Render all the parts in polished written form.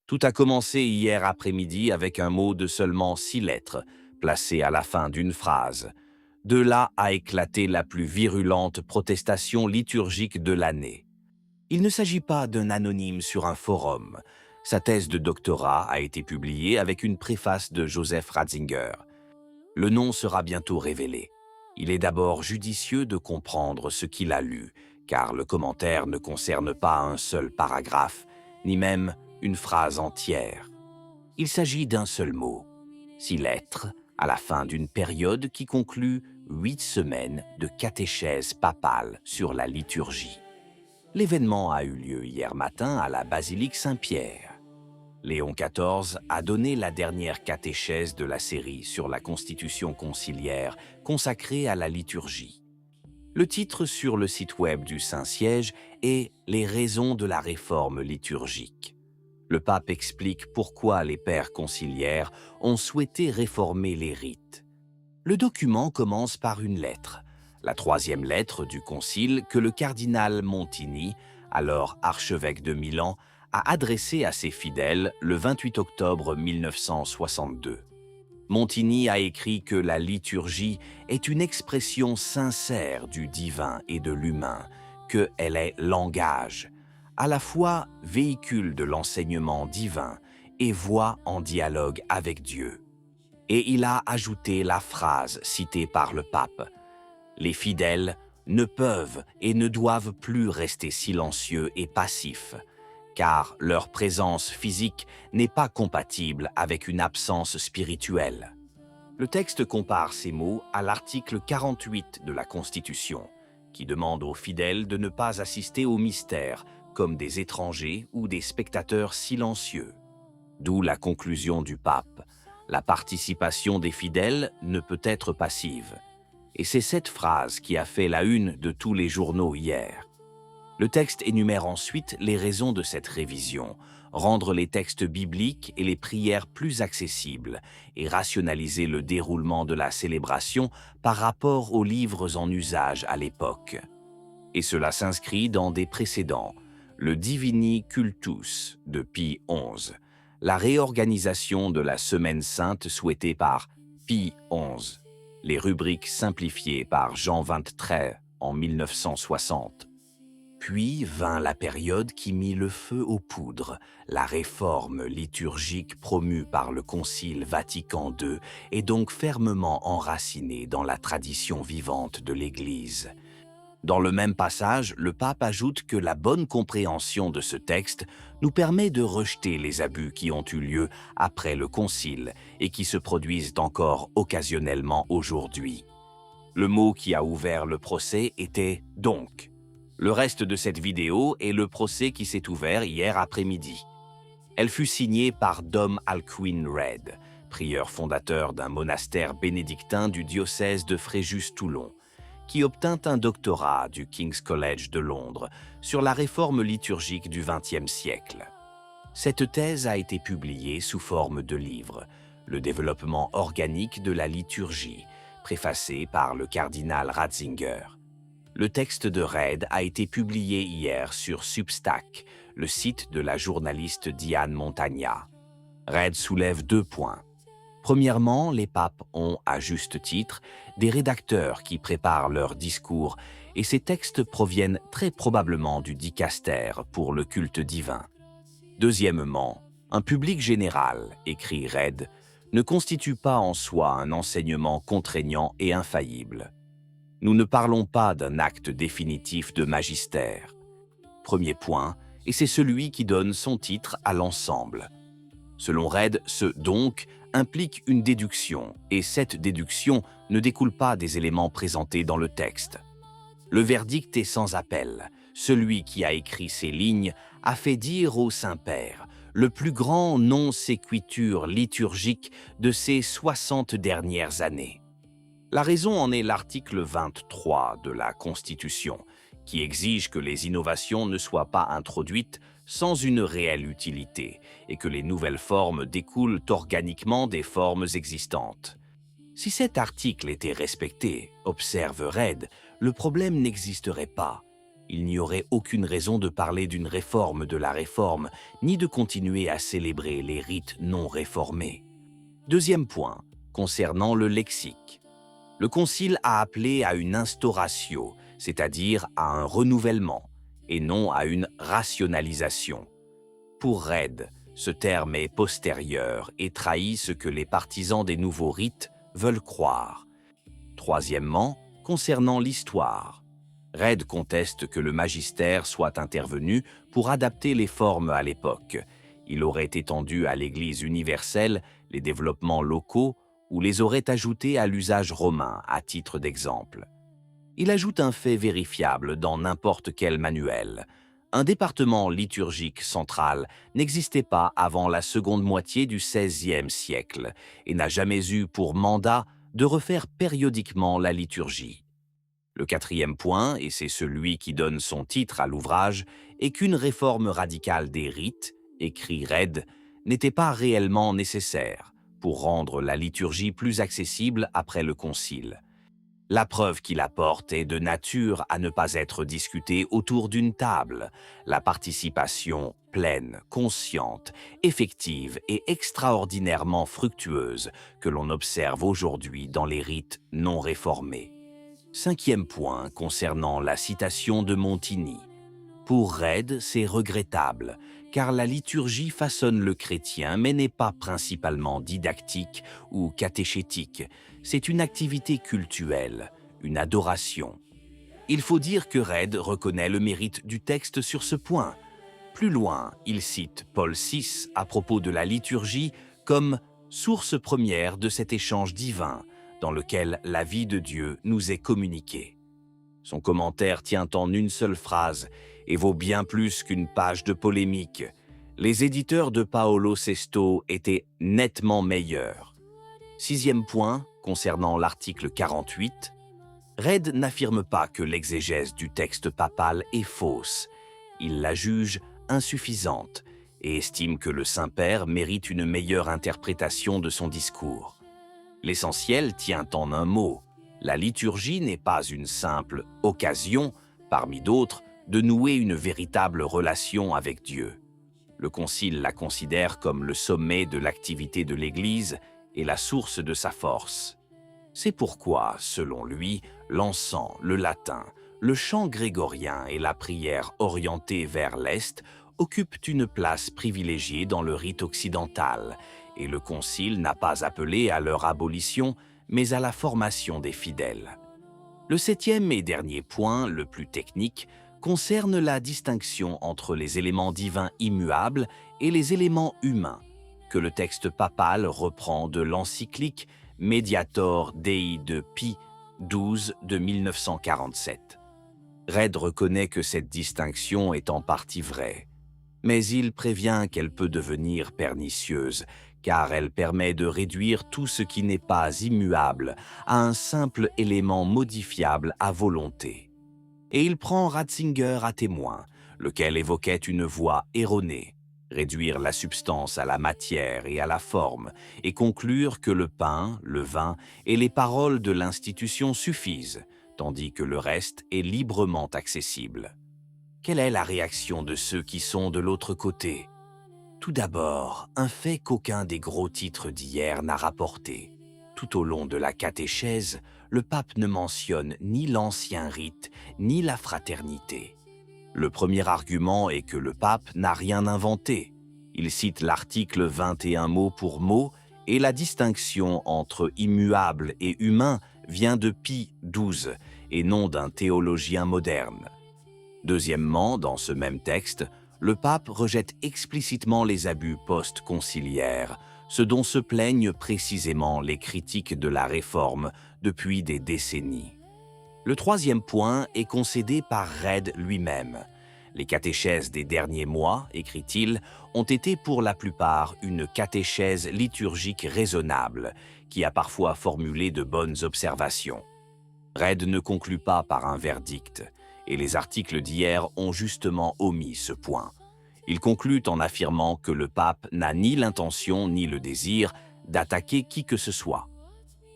Tout a commencé hier après-midi avec un mot de seulement 6 lettres, placé à la fin d'une phrase. De là a éclaté la plus virulente protestation liturgique de l'année. Il ne s'agit pas d'un anonyme sur un forum. Sa thèse de doctorat a été publiée avec une préface de Joseph Ratzinger. Le nom sera bientôt révélé. Il est d'abord judicieux de comprendre ce qu'il a lu, car le commentaire ne concerne pas un seul paragraphe, ni même une phrase entière. Il s'agit d'un seul mot, 6 lettres, à la fin d'une période qui conclut 8 semaines de catéchèse papale sur la liturgie. L'événement a eu lieu hier matin à la basilique Saint-Pierre. Léon XIV a donné la dernière catéchèse de la série sur la constitution conciliaire consacrée à la liturgie. Le titre sur le site web du Saint-Siège est « Les raisons de la réforme liturgique ». Le pape explique pourquoi les pères conciliaires ont souhaité réformer les rites. Le document commence par une lettre, la 3e lettre du concile que le cardinal Montini, alors archevêque de Milan, a adressée à ses fidèles le 28 octobre 1962. Montini a écrit que la liturgie est une expression sincère du divin et de l'humain, qu'elle est langage, à la fois véhicule de l'enseignement divin et voix en dialogue avec Dieu. Et il a ajouté la phrase citée par le pape. Les fidèles ne peuvent et ne doivent plus rester silencieux et passifs, car leur présence physique n'est pas compatible avec une absence spirituelle. Le texte compare ces mots à l'article 48 de la Constitution, qui demande aux fidèles de ne pas assister au mystère comme des étrangers ou des spectateurs silencieux. D'où la conclusion du pape. La participation des fidèles ne peut être passive. Et c'est cette phrase qui a fait la une de tous les journaux hier. Le texte énumère ensuite les raisons de cette révision, rendre les textes bibliques et les prières plus accessibles et rationaliser le déroulement de la célébration par rapport aux livres en usage à l'époque. Et cela s'inscrit dans des précédents, le Divini Cultus de Pie XI, la réorganisation de la Semaine Sainte souhaitée par Pie XI, les rubriques simplifiées par Jean XXIII en 1960. Puis vint la période qui mit le feu aux poudres, la réforme liturgique promue par le Concile Vatican II est donc fermement enracinée dans la tradition vivante de l'Église. Dans le même passage, le pape ajoute que la bonne compréhension de ce texte nous permet de rejeter les abus qui ont eu lieu après le Concile et qui se produisent encore occasionnellement aujourd'hui. Le mot qui a ouvert le procès était « donc ». Le reste de cette vidéo est le procès qui s'est ouvert hier après-midi. Elle fut signée par Dom Alcuin Reid, prieur fondateur d'un monastère bénédictin du diocèse de Fréjus-Toulon, qui obtint un doctorat du King's College de Londres sur la réforme liturgique du XXe siècle. Cette thèse a été publiée sous forme de livre, Le développement organique de la liturgie, préfacé par le cardinal Ratzinger. Le texte de Reid a été publié hier sur Substack, le site de la journaliste Diane Montagna. Reid soulève 2 points. Premièrement, les papes ont, à juste titre, des rédacteurs qui préparent leurs discours et ces textes proviennent très probablement du dicaster pour le culte divin. Deuxièmement, un public général, écrit Reid, ne constitue pas en soi un enseignement contraignant et infaillible. Nous ne parlons pas d'un acte définitif de magistère. Premier point, et c'est celui qui donne son titre à l'ensemble. Selon Reid, ce « donc » implique une déduction, et cette déduction ne découle pas des éléments présentés dans le texte. Le verdict est sans appel. Celui qui a écrit ces lignes a fait dire au Saint-Père le plus grand non séquitur liturgique de ces 60 dernières années. La raison en est l'article 23 de la Constitution, qui exige que les innovations ne soient pas introduites sans une réelle utilité et que les nouvelles formes découlent organiquement des formes existantes. Si cet article était respecté, observe Reid, le problème n'existerait pas. Il n'y aurait aucune raison de parler d'une réforme de la réforme, ni de continuer à célébrer les rites non réformés. Deuxième point, concernant le lexique. Le Concile a appelé à une instauratio, c'est-à-dire à un renouvellement, et non à une rationalisation. Pour Redd, ce terme est postérieur et trahit ce que les partisans des nouveaux rites veulent croire. Troisièmement, concernant l'histoire. Redd conteste que le magistère soit intervenu pour adapter les formes à l'époque. Il aurait étendu à l'Église universelle les développements locaux ou les aurait ajoutés à l'usage romain, à titre d'exemple. Il ajoute un fait vérifiable dans n'importe quel manuel. Un département liturgique central n'existait pas avant la seconde moitié du XVIe siècle et n'a jamais eu pour mandat de refaire périodiquement la liturgie. Le quatrième point, et c'est celui qui donne son titre à l'ouvrage, est qu'une réforme radicale des rites, écrit Redd, n'était pas réellement nécessaire pour rendre la liturgie plus accessible après le Concile. La preuve qu'il apporte est de nature à ne pas être discutée autour d'une table. La participation pleine, consciente, effective et extraordinairement fructueuse que l'on observe aujourd'hui dans les rites non réformés. Cinquième point concernant la citation de Montigny. Pour Redd, c'est regrettable, car la liturgie façonne le chrétien mais n'est pas principalement didactique ou catéchétique. C'est une activité cultuelle, une adoration. Il faut dire que Redd reconnaît le mérite du texte sur ce point. Plus loin, il cite Paul VI à propos de la liturgie comme « source première de cet échange divin » dans lequel la vie de Dieu nous est communiquée. Son commentaire tient en une seule phrase et vaut bien plus qu'une page de polémique. Les éditeurs de Paolo VI étaient nettement meilleurs. Sixième point, concernant l'article 48, Redd n'affirme pas que l'exégèse du texte papal est fausse. Il la juge insuffisante et estime que le Saint-Père mérite une meilleure interprétation de son discours. L'essentiel tient en un mot. La liturgie n'est pas une simple occasion, parmi d'autres, de nouer une véritable relation avec Dieu. Le Concile la considère comme le sommet de l'activité de l'Église et la source de sa force. C'est pourquoi, selon lui, l'encens, le latin, le chant grégorien et la prière orientée vers l'Est occupent une place privilégiée dans le rite occidental, et le Concile n'a pas appelé à leur abolition, mais à la formation des fidèles. Le septième et dernier point, le plus technique, concerne la distinction entre les éléments divins immuables et les éléments humains, que le texte papal reprend de l'encyclique Mediator Dei de Pie XII de 1947. Redd reconnaît que cette distinction est en partie vraie, mais il prévient qu'elle peut devenir pernicieuse, car elle permet de réduire tout ce qui n'est pas immuable à un simple élément modifiable à volonté. Et il prend Ratzinger à témoin, lequel évoquait une voie erronée, réduire la substance à la matière et à la forme, et conclure que le pain, le vin et les paroles de l'institution suffisent, tandis que le reste est librement accessible. Quelle est la réaction de ceux qui sont de l'autre côté ? Tout d'abord, un fait qu'aucun des gros titres d'hier n'a rapporté. Tout au long de la catéchèse, le pape ne mentionne ni l'ancien rite, ni la fraternité. Le premier argument est que le pape n'a rien inventé. Il cite l'article 21 mot pour mot et la distinction entre immuable et humain vient de Pie XII et non d'un théologien moderne. Deuxièmement, dans ce même texte, le pape rejette explicitement les abus post-conciliaires, ce dont se plaignent précisément les critiques de la Réforme depuis des décennies. Le troisième point est concédé par Redd lui-même. Les catéchèses des derniers mois, écrit-il, ont été pour la plupart une catéchèse liturgique raisonnable, qui a parfois formulé de bonnes observations. Redd ne conclut pas par un verdict, et les articles d'hier ont justement omis ce point. Il conclut en affirmant que le pape n'a ni l'intention ni le désir d'attaquer qui que ce soit.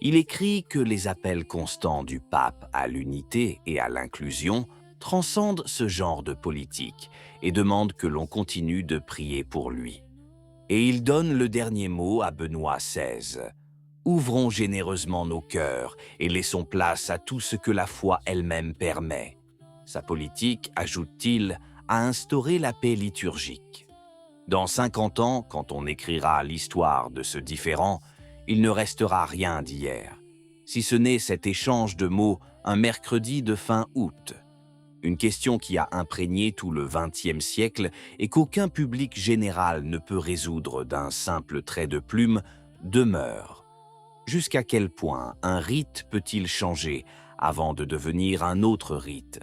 Il écrit que les appels constants du pape à l'unité et à l'inclusion transcende ce genre de politique et demande que l'on continue de prier pour lui. Et il donne le dernier mot à Benoît XVI. Ouvrons généreusement nos cœurs et laissons place à tout ce que la foi elle-même permet. Sa politique, ajoute-t-il, a instauré la paix liturgique. Dans 50 ans, quand on écrira l'histoire de ce différend, il ne restera rien d'hier, si ce n'est cet échange de mots un mercredi de fin août. Une question qui a imprégné tout le XXe siècle et qu'aucun public général ne peut résoudre d'un simple trait de plume demeure. Jusqu'à quel point un rite peut-il changer avant de devenir un autre rite?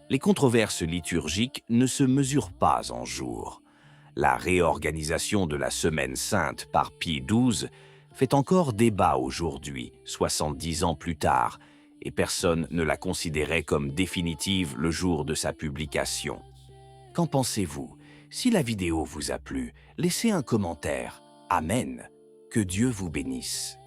Les controverses liturgiques ne se mesurent pas en jours. La réorganisation de la Semaine sainte par Pie XII fait encore débat aujourd'hui, 70 ans plus tard, et personne ne la considérait comme définitive le jour de sa publication. Qu'en pensez-vous? Si la vidéo vous a plu, laissez un commentaire. Amen. Que Dieu vous bénisse.